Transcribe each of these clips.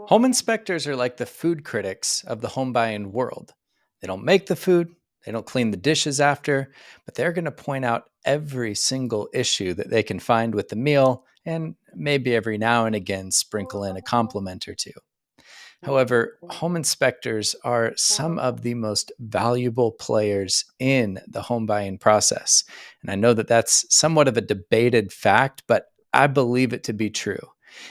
Home inspectors are like the food critics of the home buying world. They don't make the food, they don't clean the dishes after, but they're going to point out every single issue that they can find with the meal and maybe every now and again sprinkle in a compliment or two. However, home inspectors are some of the most valuable players in the home buying process. And I know that that's somewhat of a debated fact, but I believe it to be true.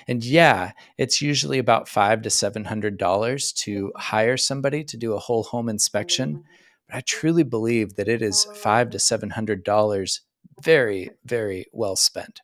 And yeah, it's usually about $500 to $700 to hire somebody to do a whole home inspection. But I truly believe that it is $500 to $700 very, very well spent.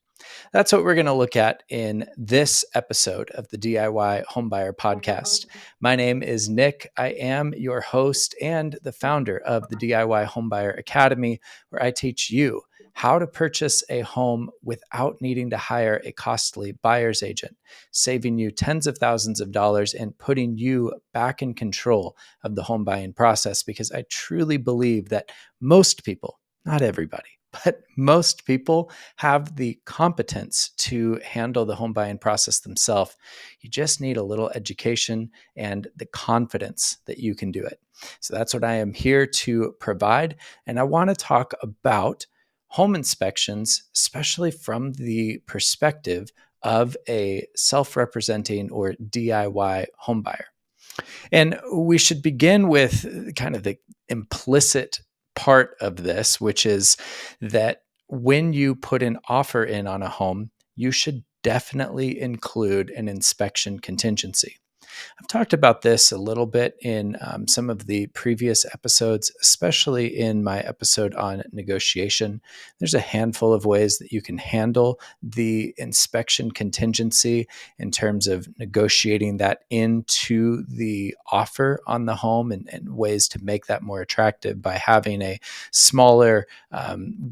That's what we're going to look at in this episode of the DIY Homebuyer Podcast. My name is Nick. I am your host and the founder of the DIY Homebuyer Academy, where I teach you how to purchase a home without needing to hire a costly buyer's agent, saving you tens of thousands of dollars and putting you back in control of the home buying process. Because I truly believe that most people, not everybody, but most people have the competence to handle the home buying process themselves. You just need a little education and the confidence that you can do it. So that's what I am here to provide. And I want to talk about home inspections, especially from the perspective of a self representing or DIY home buyer. And we should begin with kind of the implicit part of this, which is that when you put an offer in on a home, you should definitely include an inspection contingency. I've talked about this a little bit in some of the previous episodes, especially in my episode on negotiation. There's a handful of ways that you can handle the inspection contingency in terms of negotiating that into the offer on the home and ways to make that more attractive by having a smaller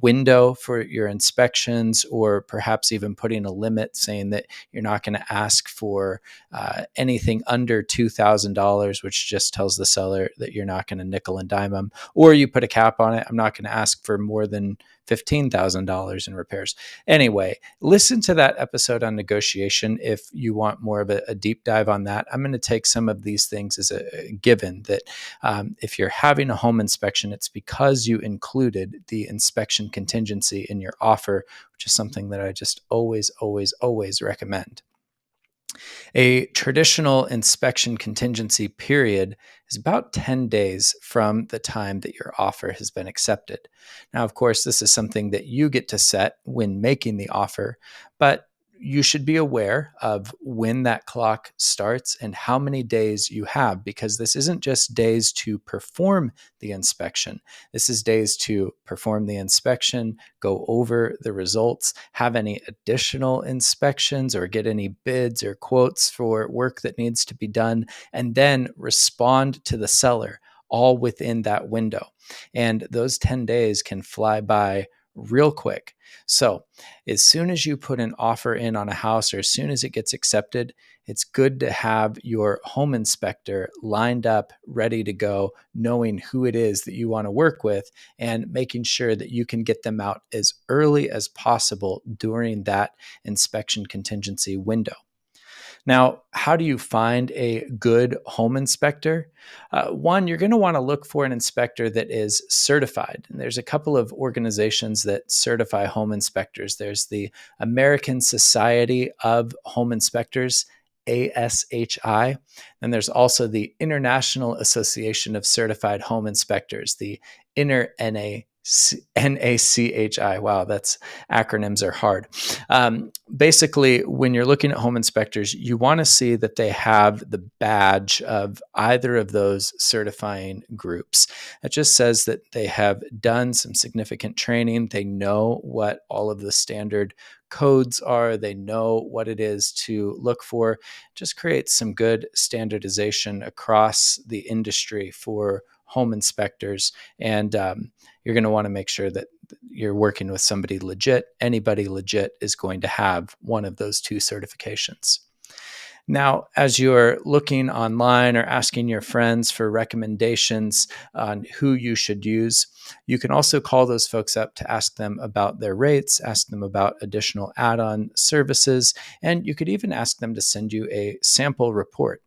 window for your inspections, or perhaps even putting a limit saying that you're not going to ask for anything under $2,000, which just tells the seller that you're not going to nickel and dime them, or you put a cap on it. I'm not going to ask for more than $15,000 in repairs. Anyway, listen to that episode on negotiation if you want more of a deep dive on that. I'm going to take some of these things as a given that if you're having a home inspection, it's because you included the inspection contingency in your offer, which is something that I just always, always, always recommend. A traditional inspection contingency period is about 10 days from the time that your offer has been accepted. Now, of course, this is something that you get to set when making the offer, but you should be aware of when that clock starts and how many days you have, because this isn't just days to perform the inspection. This is days to perform the inspection, go over the results, have any additional inspections or get any bids or quotes for work that needs to be done, and then respond to the seller all within that window. And those 10 days can fly by real quick. So, as soon as you put an offer in on a house, or as soon as it gets accepted, it's good to have your home inspector lined up, ready to go, knowing who it is that you want to work with and making sure that you can get them out as early as possible during that inspection contingency window. Now, how do you find a good home inspector? One, you're going to want to look for an inspector that is certified. And there's a couple of organizations that certify home inspectors. There's the American Society of Home Inspectors, ASHI. And there's also the International Association of Certified Home Inspectors, the NACHI. Wow, that's acronyms are hard. Basically, when you're looking at home inspectors, you want to see that they have the badge of either of those certifying groups. It just says that they have done some significant training. They know what all of the standard codes are. They know what it is to look for. Just creates some good standardization across the industry for home inspectors. And you're going to want to make sure that you're working with somebody legit. Anybody legit is going to have one of those two certifications. Now, as you're looking online or asking your friends for recommendations on who you should use, you can also call those folks up to ask them about their rates, ask them about additional add on services, and you could even ask them to send you a sample report.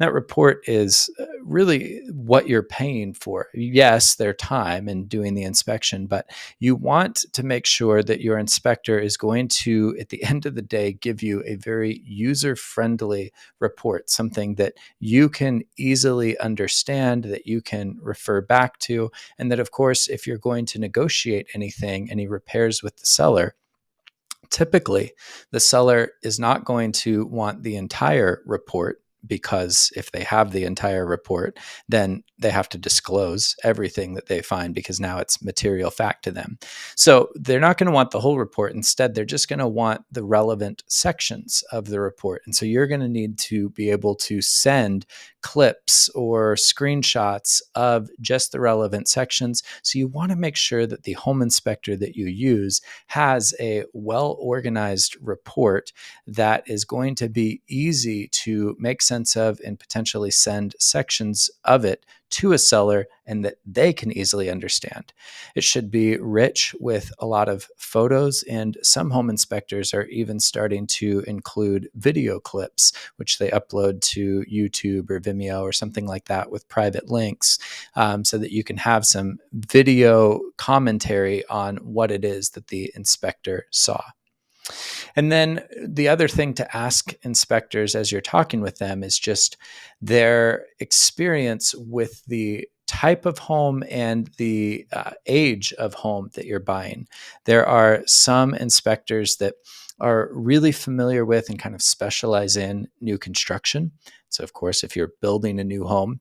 That report is really what you're paying for. Yes, their time in doing the inspection, but you want to make sure that your inspector is going to, at the end of the day, give you a very user friendly report, something that you can easily understand, that you can refer back to. And that, of course, if you're going to negotiate anything, any repairs with the seller, typically the seller is not going to want the entire report, because if they have the entire report, then they have to disclose everything that they find, because now it's material fact to them. So they're not going to want the whole report. Instead, they're just going to want the relevant sections of the report. And so you're going to need to be able to send clips or screenshots of just the relevant sections. So you want to make sure that the home inspector that you use has a well organized report that is going to be easy to make sense of and potentially send sections of it to a seller and that they can easily understand. It should be rich with a lot of photos, and some home inspectors are even starting to include video clips, which they upload to YouTube or Vimeo or something like that with private links, so that you can have some video commentary on what it is that the inspector saw. And then the other thing to ask inspectors as you're talking with them is just their experience with the type of home and the age of home that you're buying. There are some inspectors that are really familiar with and kind of specialize in new construction. So, of course, if you're building a new home,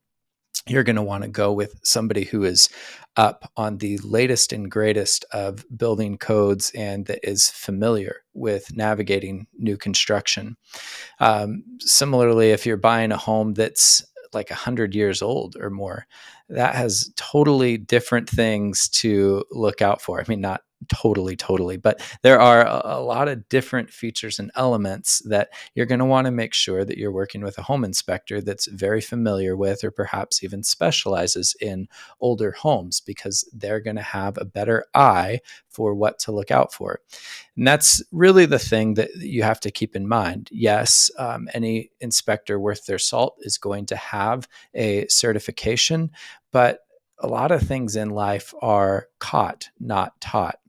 you're going to want to go with somebody who is up on the latest and greatest of building codes and that is familiar with navigating new construction. Similarly, if you're buying a home that's like 100 years old or more, that has totally different things to look out for. I mean, not totally, but there are a lot of different features and elements that you're going to want to make sure that you're working with a home inspector that's very familiar with, or perhaps even specializes in older homes, because they're going to have a better eye for what to look out for. And that's really the thing that you have to keep in mind. Yes, any inspector worth their salt is going to have a certification, but a lot of things in life are caught, not taught.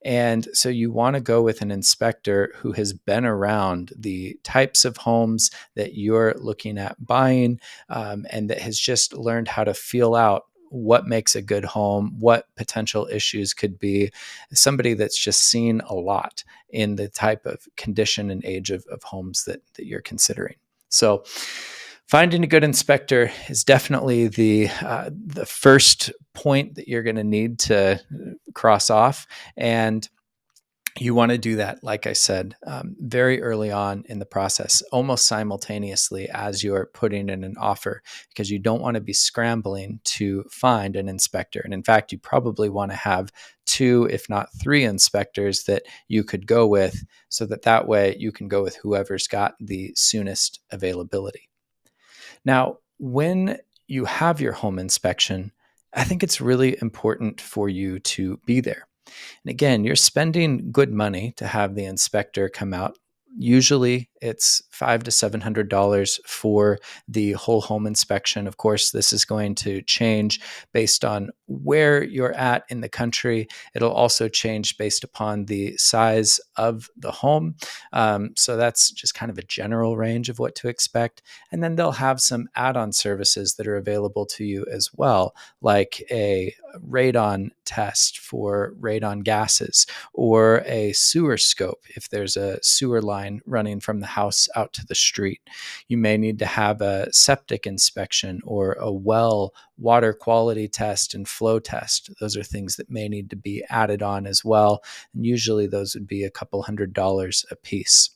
And so you want to go with an inspector who has been around the types of homes that you're looking at buying, and that has just learned how to feel out what makes a good home, what potential issues could be. Somebody that's just seen a lot in the type of condition and age of homes that you're considering. So finding a good inspector is definitely the first point that you're going to need to cross off. And you want to do that, like I said, very early on in the process, almost simultaneously as you're putting in an offer, because you don't want to be scrambling to find an inspector. And in fact, you probably want to have two, if not three inspectors that you could go with, so that way you can go with whoever's got the soonest availability. Now, when you have your home inspection, I think it's really important for you to be there. And again, you're spending good money to have the inspector come out. Usually it's $500 to $700 for the whole home inspection. Of course, this is going to change based on where you're at in the country. It'll also change based upon the size of the home. So that's just kind of a general range of what to expect. And then they'll have some add-on services that are available to you as well, like a radon test for radon gases, or a sewer scope if there's a sewer line running from the house out to the street. You may need to have a septic inspection or a well water quality test and flow test. Those are things that may need to be added on as well. And usually those would be a couple $100 a piece.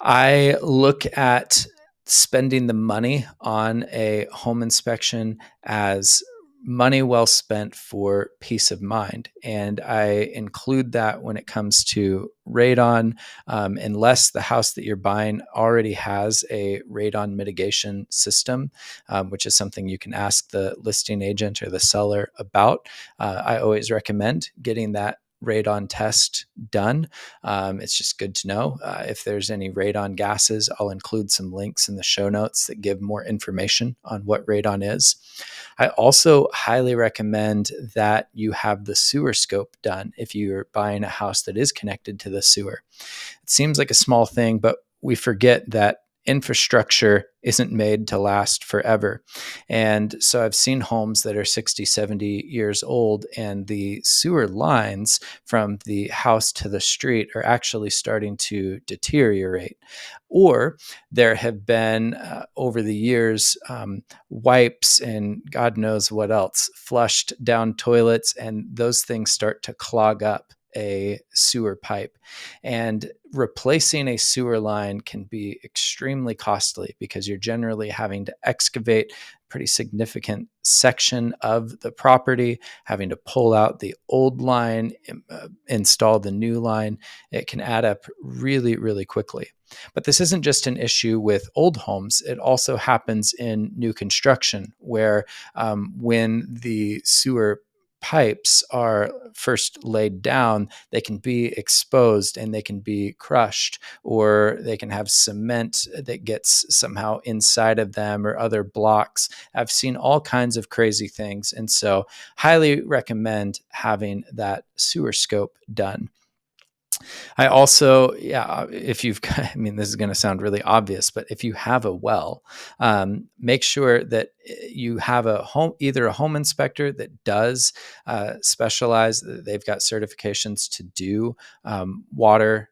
I look at spending the money on a home inspection as money well spent for peace of mind. And I include that when it comes to radon, unless the house that you're buying already has a radon mitigation system, which is something you can ask the listing agent or the seller about. I always recommend getting that radon test done. It's just good to know. If there's any radon gases, I'll include some links in the show notes that give more information on what radon is. I also highly recommend that you have the sewer scope done if you're buying a house that is connected to the sewer. It seems like a small thing, but we forget that infrastructure isn't made to last forever. And so I've seen homes that are 60, 70 years old, and the sewer lines from the house to the street are actually starting to deteriorate. Or there have been, over the years, wipes and God knows what else flushed down toilets, and those things start to clog up a sewer pipe. And replacing a sewer line can be extremely costly because you're generally having to excavate a pretty significant section of the property, having to pull out the old line, install the new line. It can add up really, really quickly. But this isn't just an issue with old homes. It also happens in new construction, where when the sewer pipes are first laid down, they can be exposed and they can be crushed, or they can have cement that gets somehow inside of them or other blocks. I've seen all kinds of crazy things. And so, highly recommend having that sewer scope done. I also, yeah, if you've, I mean, this is going to sound really obvious, but if you have a well, make sure that you have a home, either a home inspector that does specialize, they've got certifications to do water,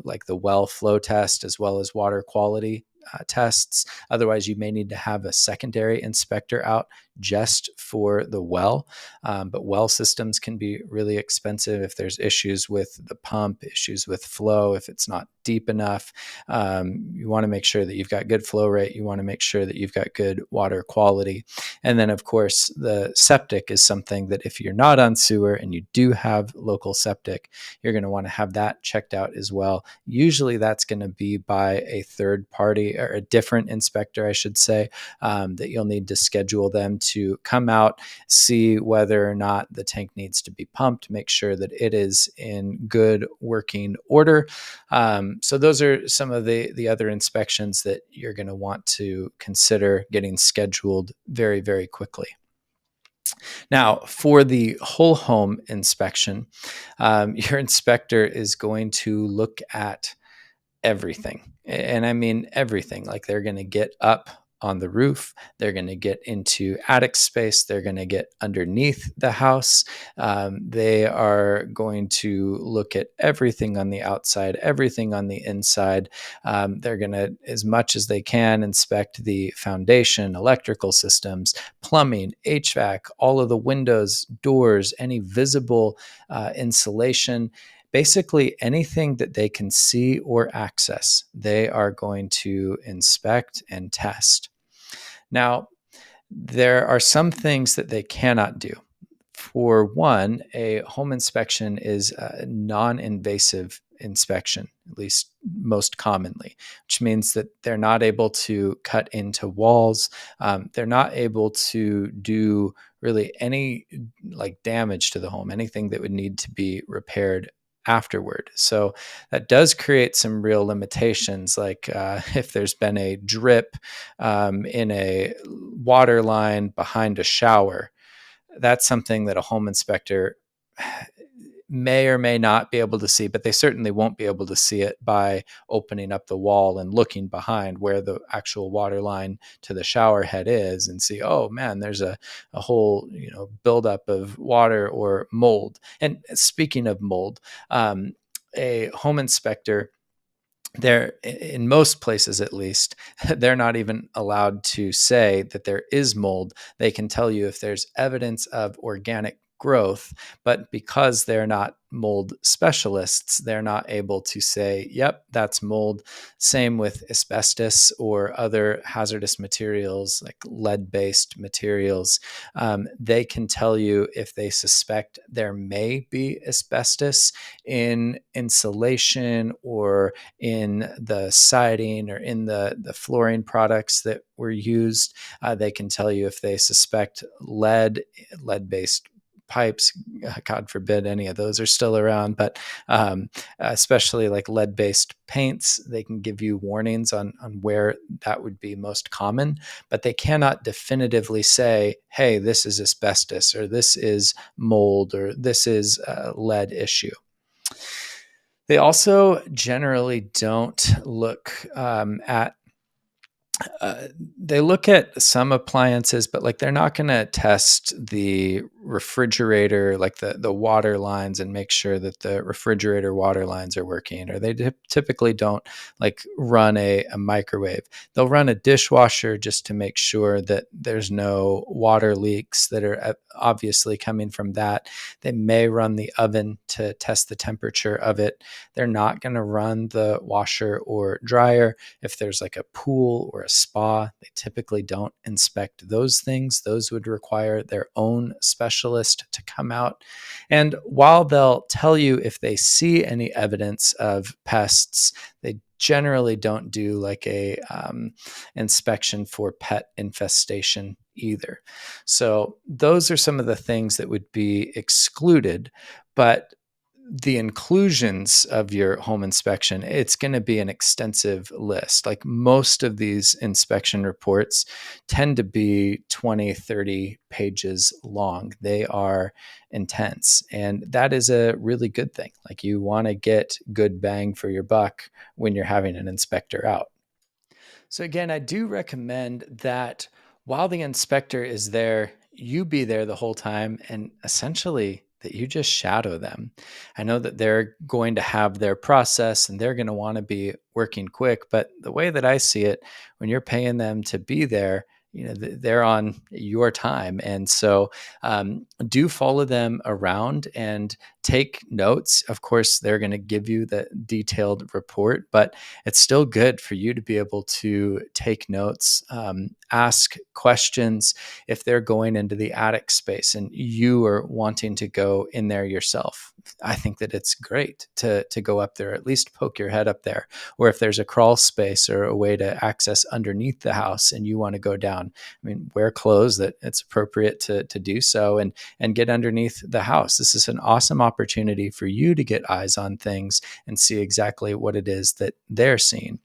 like the well flow test, as well as water quality tests. Otherwise, you may need to have a secondary inspector out just for the well. But well systems can be really expensive if there's issues with the pump, issues with flow, if it's not deep enough. You want to make sure that you've got good flow rate. You want to make sure that you've got good water quality. And then, of course, the septic is something that if you're not on sewer and you do have local septic, you're going to want to have that checked out as well. Usually that's going to be by a third party, or a different inspector, I should say, that you'll need to schedule them to come out, see whether or not the tank needs to be pumped, make sure that it is in good working order. So those are some of the other inspections that you're going to want to consider getting scheduled very, very quickly. Now, for the whole home inspection, your inspector is going to look at everything. And I mean everything. Like, they're going to get up on the roof, they're going to get into attic space, they're going to get underneath the house. They are going to look at everything on the outside, everything on the inside. They're going to, as much as they can, inspect the foundation, electrical systems, plumbing, HVAC, all of the windows, doors, any visible insulation. Basically, anything that they can see or access, they are going to inspect and test. Now, there are some things that they cannot do. For one, a home inspection is a non-invasive inspection, at least most commonly, which means that they're not able to cut into walls. They're not able to do really any like damage to the home, anything that would need to be repaired afterward. So that does create some real limitations. Like if there's been a drip in a water line behind a shower, that's something that a home inspector may or may not be able to see, but they certainly won't be able to see it by opening up the wall and looking behind where the actual water line to the shower head is, and see, oh man, there's a whole buildup of water or mold. And speaking of mold, a home inspector, they're, in most places at least, they're not even allowed to say that there is mold. They can tell you if there's evidence of organic growth, but because they're not mold specialists, they're not able to say, yep, that's mold. Same with asbestos or other hazardous materials like lead based materials. They can tell you if they suspect there may be asbestos in insulation or in the siding or in the flooring products that were used. They can tell you if they suspect lead based pipes. God forbid any of those are still around, but especially like lead based paints, they can give you warnings on where that would be most common, but they cannot definitively say, hey, this is asbestos or this is mold or this is a lead issue. They also generally don't look at they look at some appliances, but like they're not going to test the refrigerator, like the water lines, and make sure that the refrigerator water lines are working. Or they typically don't like run a microwave. They'll run a dishwasher just to make sure that there's no water leaks that are obviously coming from that. They may run the oven to test the temperature of it. They're not going to run the washer or dryer. If there's like a pool or a spa, they typically don't inspect those things. Those would require their own specialist to come out. And while they'll tell you if they see any evidence of pests, they generally don't do like a inspection for pet infestation either. So those are some of the things that would be excluded, but the inclusions of your home inspection, it's going to be an extensive list. Like most of these inspection reports tend to be 20, 30 pages long. They are intense. And that is a really good thing. Like you want to get good bang for your buck when you're having an inspector out. So, again, I do recommend that while the inspector is there, you be there the whole time and essentially that you just shadow them. I know that they're going to have their process and they're going to want to be working quick, but the way that I see it, when you're paying them to be there, they're on your time. And so do follow them around and take notes. Of course, they're going to give you the detailed report, but it's still good for you to be able to take notes, ask questions if they're going into the attic space and you are wanting to go in there yourself. I think that it's great to go up there, at least poke your head up there. Or if there's a crawl space or a way to access underneath the house and you want to go down, I mean, wear clothes that it's appropriate to do so and get underneath the house. This is an awesome opportunity for you to get eyes on things and see exactly what it is that they're seeing.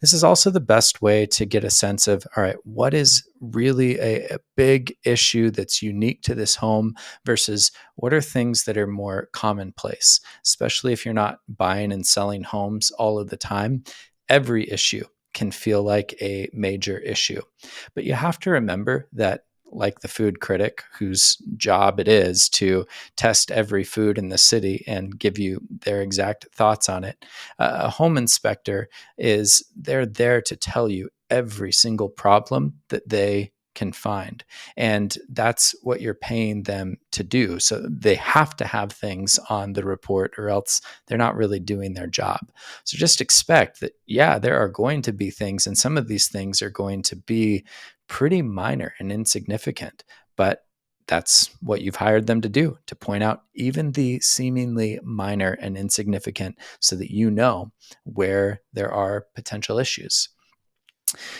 This is also the best way to get a sense of, all right, what is really a big issue that's unique to this home versus what are things that are more commonplace, especially if you're not buying and selling homes all of the time. Every issue can feel like a major issue. But you have to remember that, like the food critic whose job it is to test every food in the city and give you their exact thoughts on it, a home inspector they're there to tell you every single problem that they can find. And that's what you're paying them to do. So they have to have things on the report or else they're not really doing their job. So just expect that, yeah, there are going to be things, and some of these things are going to be pretty minor and insignificant, but that's what you've hired them to do, to point out even the seemingly minor and insignificant so that you know where there are potential issues.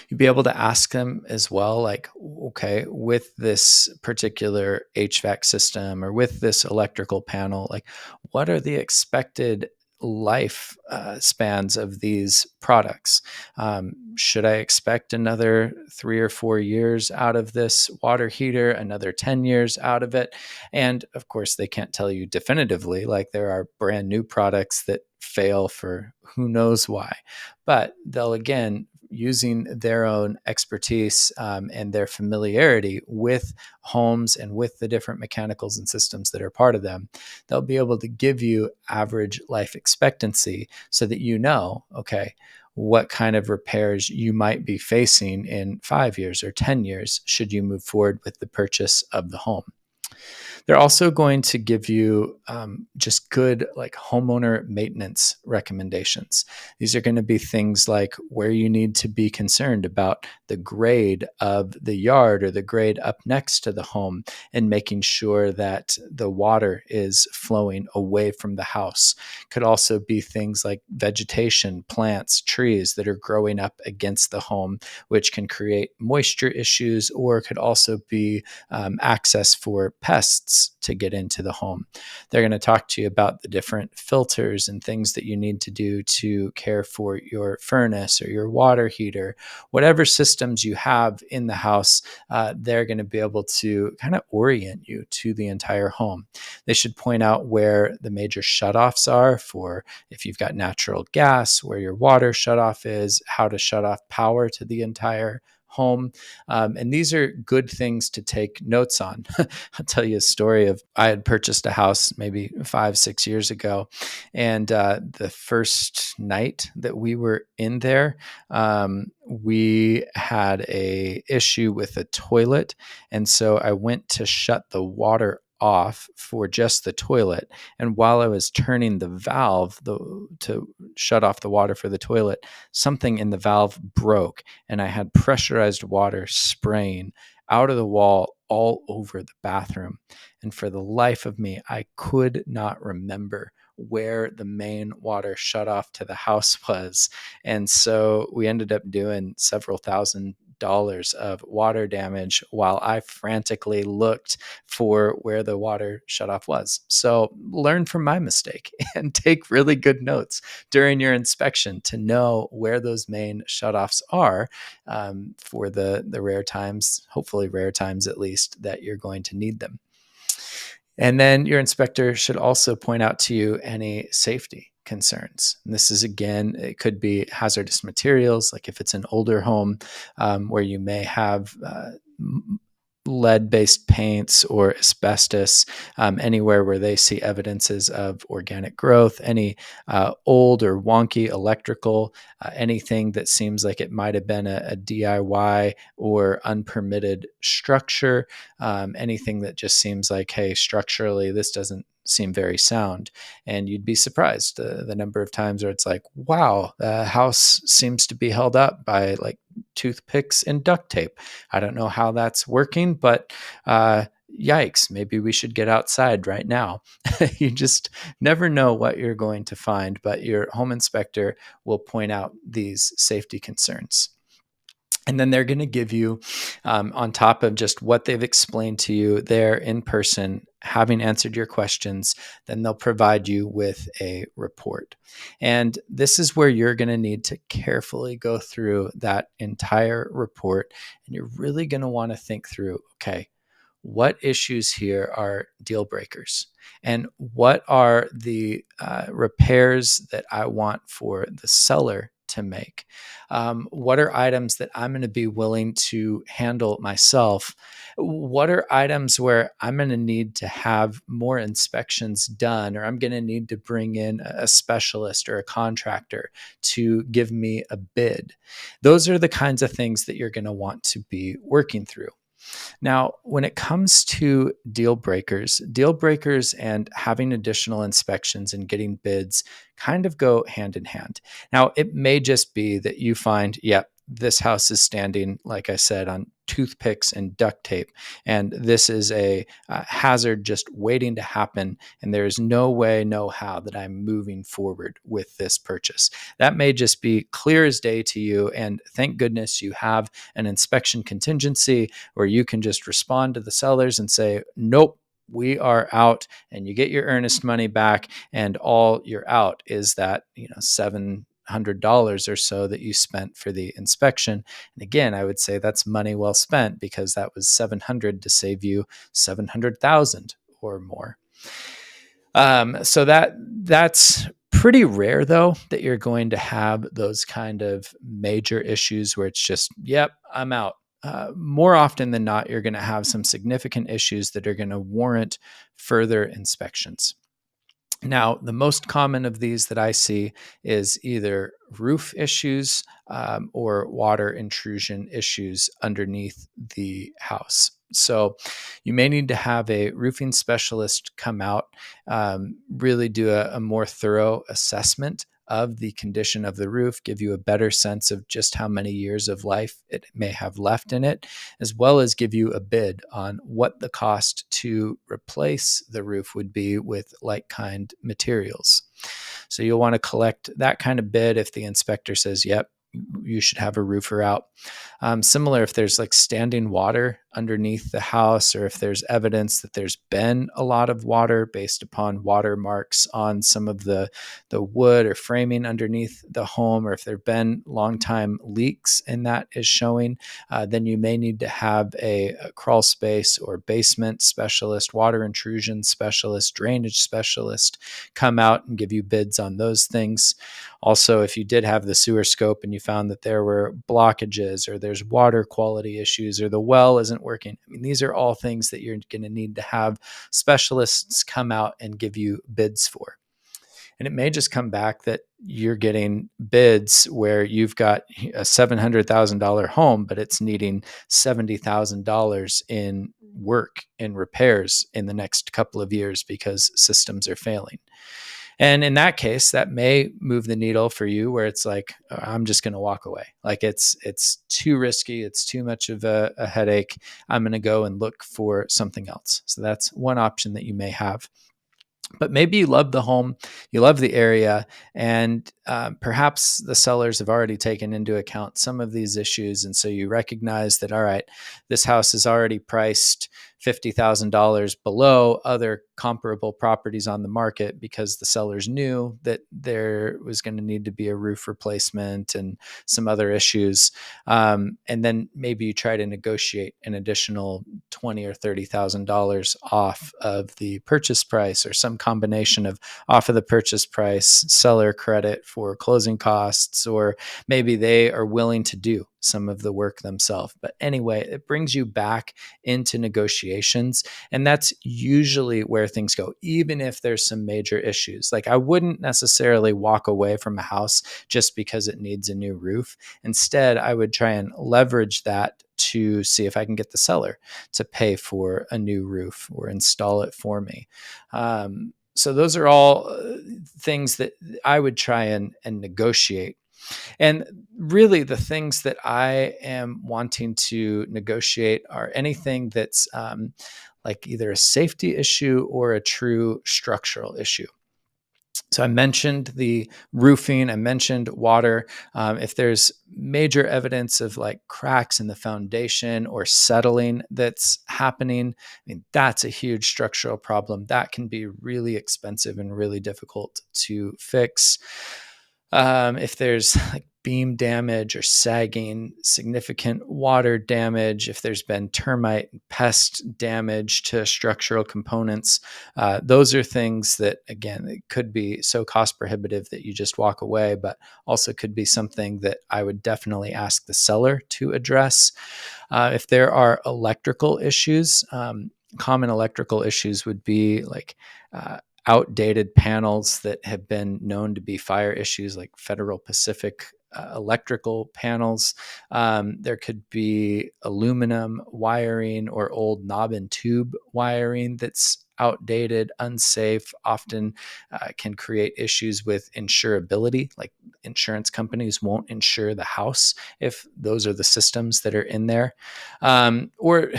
You'd be able to ask them as well, like, okay, with this particular HVAC system or with this electrical panel, like, what are the expected life spans of these products? Should I expect another 3 or 4 years out of this water heater, another 10 years out of it? And of course, they can't tell you definitively, like, there are brand new products that fail for who knows why. But they'll, again, using their own expertise and their familiarity with homes and with the different mechanicals and systems that are part of them, they'll be able to give you average life expectancy so that you know, okay, what kind of repairs you might be facing in 5 years or 10 years should you move forward with the purchase of the home. They're also going to give you just good like homeowner maintenance recommendations. These are going to be things like where you need to be concerned about the grade of the yard or the grade up next to the home, and making sure that the water is flowing away from the house. Could also be things like vegetation, plants, trees that are growing up against the home, which can create moisture issues, or could also be access for pests to get into the home. They're going to talk to you about the different filters and things that you need to do to care for your furnace or your water heater, whatever systems you have in the house. They're going to be able to kind of orient you to the entire home. They should point out where the major shutoffs are for if you've got natural gas, where your water shutoff is, how to shut off power to the entire home. And these are good things to take notes on. I'll tell you a story of I had purchased a house maybe 5, 6 years ago. And the first night that we were in there, we had a issue with the toilet. And so I went to shut the water off for just the toilet. And while I was turning the valve to shut off the water for the toilet, something in the valve broke, and I had pressurized water spraying out of the wall all over the bathroom. And for the life of me, I could not remember where the main water shutoff to the house was. And so we ended up doing several $1,000s of water damage while I frantically looked for where the water shutoff was. So learn from my mistake and take really good notes during your inspection to know where those main shutoffs are, for the rare times, hopefully rare times at least, that you're going to need them. And then your inspector should also point out to you any safety concerns. And this is, again, it could be hazardous materials, like if it's an older home, where you may have lead-based paints or asbestos, anywhere where they see evidences of organic growth, any old or wonky electrical, anything that seems like it might have been a DIY or unpermitted structure, anything that just seems like, hey, structurally, this doesn't seem very sound. And you'd be surprised the number of times where it's like, wow, the house seems to be held up by like toothpicks and duct tape. I don't know how that's working, but yikes, maybe we should get outside right now. You just never know what you're going to find, but your home inspector will point out these safety concerns. And then they're going to give you, on top of just what they've explained to you there in person, having answered your questions, then they'll provide you with a report. And this is where you're going to need to carefully go through that entire report. And you're really going to want to think through, okay, what issues here are deal breakers? And what are the repairs that I want for the seller to make? What are items that I'm going to be willing to handle myself? What are items where I'm going to need to have more inspections done, or I'm going to need to bring in a specialist or a contractor to give me a bid? Those are the kinds of things that you're going to want to be working through. Now, when it comes to deal breakers and having additional inspections and getting bids kind of go hand in hand. Now, it may just be that you find, yep, this house is standing, like I said, on toothpicks and duct tape, and this is a hazard just waiting to happen, and there is no way, no how that I'm moving forward with this purchase. That may just be clear as day to you, and thank goodness you have an inspection contingency where you can just respond to the sellers and say, nope, we are out, and you get your earnest money back, and all you're out is that, $700 or so that you spent for the inspection. And again, I would say that's money well spent, because that was 700 to save you 700,000 or more. So that's pretty rare, though, that you're going to have those kind of major issues where it's just, yep, I'm out. More often than not, you're going to have some significant issues that are going to warrant further inspections. Now, the most common of these that I see is either roof issues or water intrusion issues underneath the house. So, you may need to have a roofing specialist come out, really do a more thorough assessment of the condition of the roof, give you a better sense of just how many years of life it may have left in it, as well as give you a bid on what the cost to replace the roof would be with like kind materials. So you'll want to collect that kind of bid if the inspector says, yep, you should have a roofer out. Similar if there's like standing water underneath the house, or if there's evidence that there's been a lot of water based upon water marks on some of the wood or framing underneath the home, or if there have been long time leaks and that is showing, then you may need to have a crawl space or basement specialist, water intrusion specialist, drainage specialist come out and give you bids on those things. Also, if you did have the sewer scope and you found that there were blockages, or there's water quality issues, or the well isn't working, I mean, these are all things that you're going to need to have specialists come out and give you bids for. And it may just come back that you're getting bids where you've got a $700,000 home, but it's needing $70,000 in work and repairs in the next couple of years because systems are failing. And in that case, that may move the needle for you, where it's like, I'm just going to walk away. Like it's too risky. It's too much of a headache. I'm going to go and look for something else. So that's one option that you may have. But maybe you love the home, you love the area, and perhaps the sellers have already taken into account some of these issues. And so you recognize that, all right, this house is already priced $50,000 below other comparable properties on the market because the sellers knew that there was going to need to be a roof replacement and some other issues. And then maybe you try to negotiate an additional $20,000 or $30,000 off of the purchase price, or some combination of off of the purchase price, seller credit for closing costs, or maybe they are willing to do some of the work themselves. But anyway, it brings you back into negotiations. And that's usually where things go, even if there's some major issues. Like I wouldn't necessarily walk away from a house just because it needs a new roof. Instead, I would try and leverage that to see if I can get the seller to pay for a new roof or install it for me. So those are all things that I would try and negotiate. And really, the things that I am wanting to negotiate are anything that's like either a safety issue or a true structural issue. So I mentioned the roofing, I mentioned water. If there's major evidence of like cracks in the foundation or settling that's happening, I mean, that's a huge structural problem. That can be really expensive and really difficult to fix. If there's like beam damage or sagging, significant water damage, if there's been termite and pest damage to structural components, those are things that, again, it could be so cost prohibitive that you just walk away, but also could be something that I would definitely ask the seller to address. If there are electrical issues, common electrical issues would be like outdated panels that have been known to be fire issues, like Federal Pacific electrical panels. There could be aluminum wiring or old knob and tube wiring that's outdated, unsafe, often can create issues with insurability. Like insurance companies won't insure the house if those are the systems that are in there. Or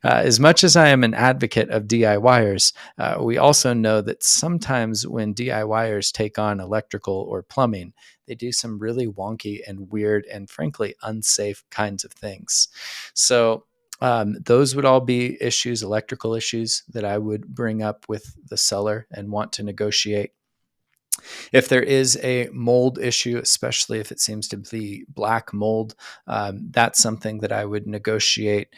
as much as I am an advocate of DIYers, we also know that sometimes when DIYers take on electrical or plumbing, they do some really wonky and weird and frankly unsafe kinds of things. So those would all be issues, electrical issues, that I would bring up with the seller and want to negotiate. If there is a mold issue, especially if it seems to be black mold, that's something that I would negotiate.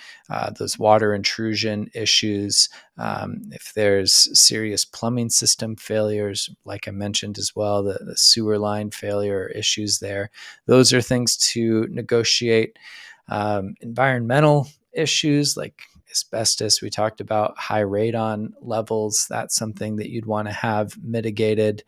Those water intrusion issues, if there's serious plumbing system failures, like I mentioned as well, the sewer line failure or issues there, those are things to negotiate. Environmental issues like asbestos, we talked about high radon levels. That's something that you'd want to have mitigated.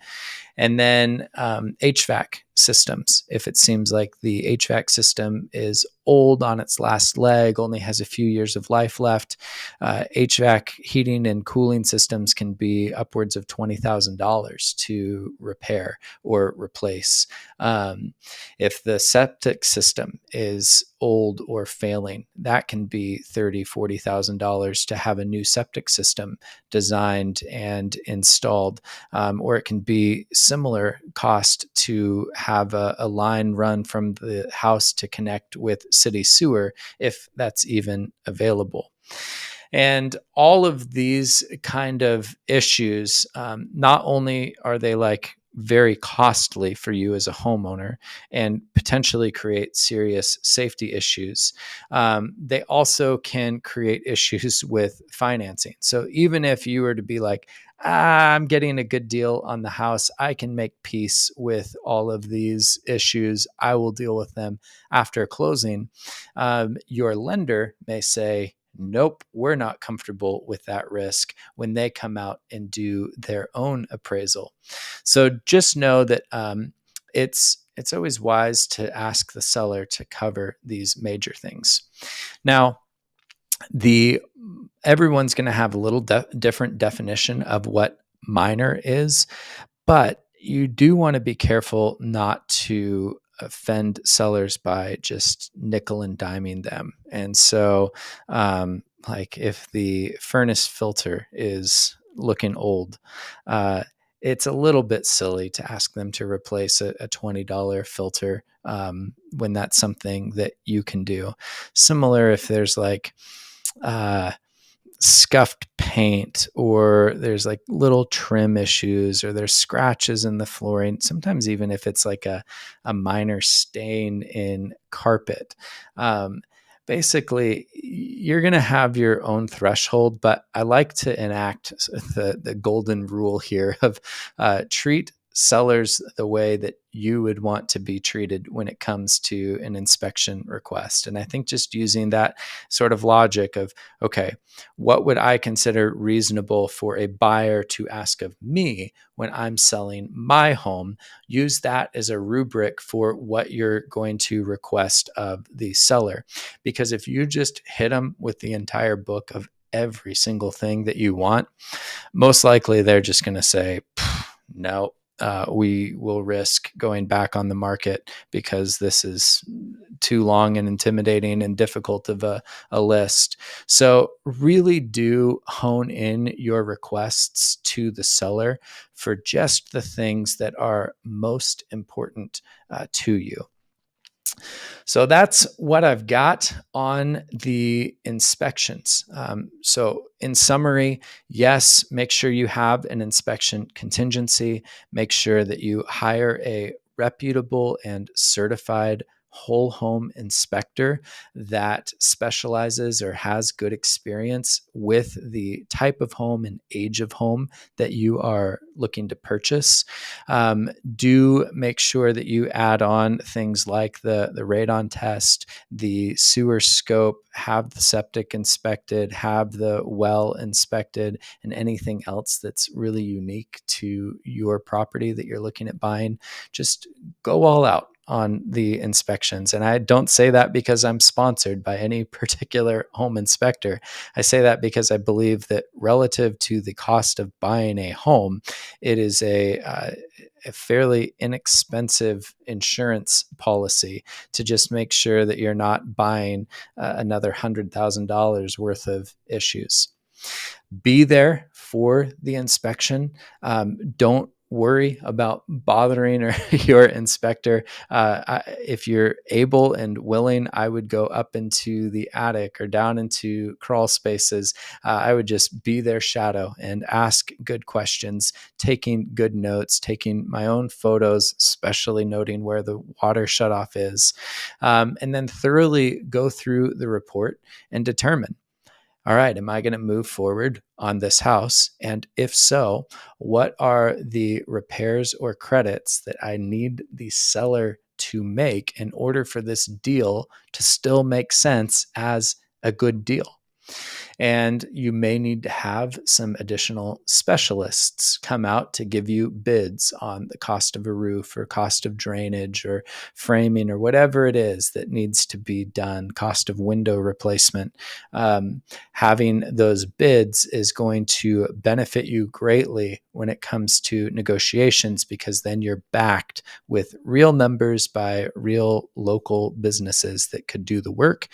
And then HVAC systems. If it seems like the HVAC system is old on its last leg, only has a few years of life left, HVAC heating and cooling systems can be upwards of $20,000 to repair or replace. If the septic system is old or failing, that can be $30,000, $40,000 to have a new septic system designed and installed. Or it can be similar cost to have a line run from the house to connect with city sewer, if that's even available. And all of these kind of issues, not only are they like very costly for you as a homeowner and potentially create serious safety issues, they also can create issues with financing. So even if you were to be like, I'm getting a good deal on the house, I can make peace with all of these issues, I will deal with them after closing, your lender may say, nope, we're not comfortable with that risk when they come out and do their own appraisal. So just know that it's always wise to ask the seller to cover these major things. Now, the everyone's going to have a little different definition of what minor is, but you do want to be careful not to offend sellers by just nickel and diming them. And so, like if the furnace filter is looking old, it's a little bit silly to ask them to replace a $20 filter when that's something that you can do. Similar if there's like, scuffed paint, or there's like little trim issues, or there's scratches in the flooring, sometimes even if it's like a minor stain in carpet. Basically, you're going to have your own threshold, but I like to enact the golden rule here of treat sellers the way that you would want to be treated when it comes to an inspection request. And I think just using that sort of logic of, okay, what would I consider reasonable for a buyer to ask of me when I'm selling my home? Use that as a rubric for what you're going to request of the seller. Because if you just hit them with the entire book of every single thing that you want, most likely they're just going to say, no, we will risk going back on the market because this is too long and intimidating and difficult of a list. So really do hone in your requests to the seller for just the things that are most important to you. So that's what I've got on the inspections. So in summary, yes, make sure you have an inspection contingency. Make sure that you hire a reputable and certified whole home inspector that specializes or has good experience with the type of home and age of home that you are looking to purchase. Do make sure that you add on things like the radon test, the sewer scope, have the septic inspected, have the well inspected, and anything else that's really unique to your property that you're looking at buying. Just go all out on the inspections. And I don't say that because I'm sponsored by any particular home inspector. I say that because I believe that relative to the cost of buying a home, it is a fairly inexpensive insurance policy to just make sure that you're not buying another $100,000 worth of issues. Be there for the inspection. Don't worry about bothering your inspector. If you're able and willing, I would go up into the attic or down into crawl spaces. I would just be their shadow and ask good questions, taking good notes, taking my own photos, especially noting where the water shutoff is, and then thoroughly go through the report and determine, all right, am I going to move forward on this house? And if so, what are the repairs or credits that I need the seller to make in order for this deal to still make sense as a good deal? And you may need to have some additional specialists come out to give you bids on the cost of a roof or cost of drainage or framing or whatever it is that needs to be done, cost of window replacement. Having those bids is going to benefit you greatly when it comes to negotiations, because then you're backed with real numbers by real local businesses that could do the work.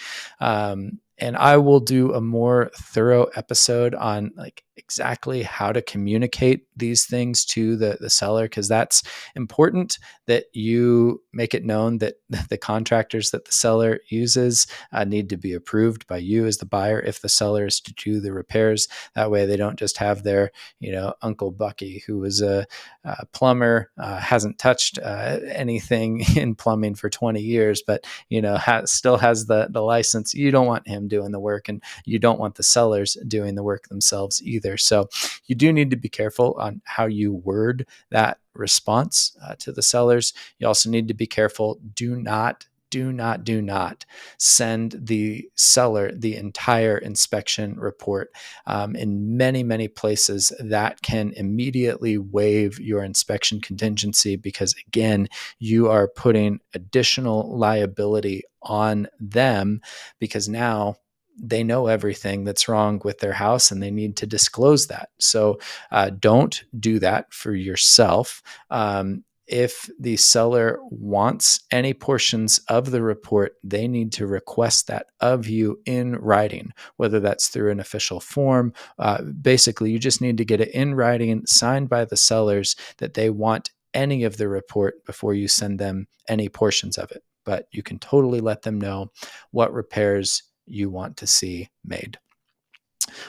And I will do a more thorough episode on like exactly how to communicate these things to the seller, because that's important, that you make it known that the contractors that the seller uses need to be approved by you as the buyer if the seller is to do the repairs. That way they don't just have their, Uncle Bucky, who was a plumber, hasn't touched anything in plumbing for 20 years, but still has the license. You don't want him doing the work, and you don't want the sellers doing the work themselves either. So you do need to be careful on how you word that response to the sellers. You also need to be careful. Do not send the seller the entire inspection report. In many, many places, that can immediately waive your inspection contingency, because again, you are putting additional liability on them, because now they know everything that's wrong with their house and they need to disclose that. So don't do that for yourself. If the seller wants any portions of the report, they need to request that of you in writing, whether that's through an official form. Basically, you just need to get it in writing, signed by the sellers, that they want any of the report before you send them any portions of it. But you can totally let them know what repairs you want to see made.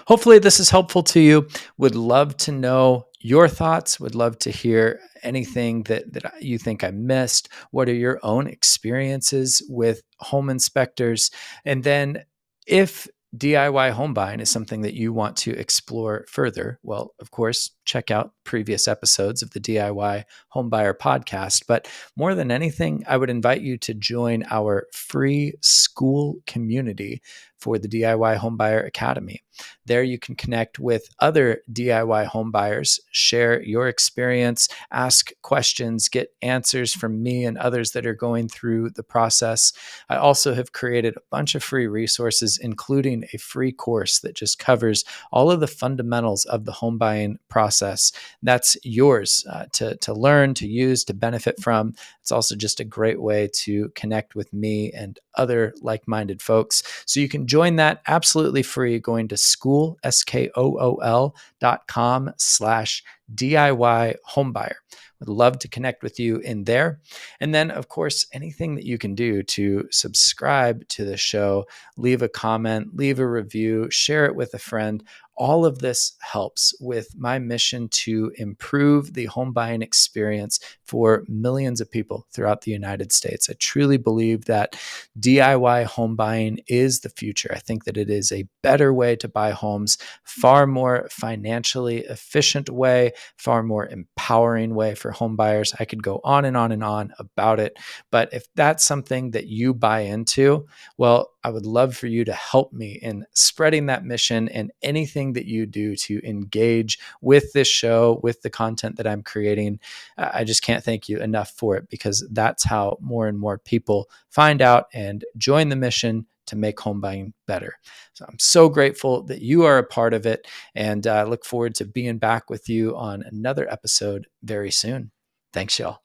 Hopefully, this is helpful to you. Would love to know your thoughts. Would love to hear anything that you think I missed. What are your own experiences with home inspectors? And then, if DIY home buying is something that you want to explore further, well, of course, check out previous episodes of the DIY Homebuyer podcast. But more than anything, I would invite you to join our free school community for the DIY Homebuyer Academy. There you can connect with other DIY home buyers, share your experience, ask questions, get answers from me and others that are going through the process. I also have created a bunch of free resources, including a free course that just covers all of the fundamentals of the home buying process. That's yours to learn, to use, to benefit from. It's also just a great way to connect with me and other like-minded folks. So you can join that absolutely free going to school.com/DIY homebuyer. Would love to connect with you in there. And then, of course, anything that you can do to subscribe to the show, leave a comment, leave a review, share it with a friend. All of this helps with my mission to improve the home buying experience for millions of people throughout the United States. I truly believe that DIY home buying is the future. I think that it is a better way to buy homes, far more financially efficient way, far more empowering way for home buyers. I could go on and on and on about it. But if that's something that you buy into, well, I would love for you to help me in spreading that mission, and anything that you do to engage with this show, with the content that I'm creating. I just can't thank you enough for it, because that's how more and more people find out and join the mission to make home buying better. So I'm so grateful that you are a part of it, and I look forward to being back with you on another episode very soon. Thanks, y'all.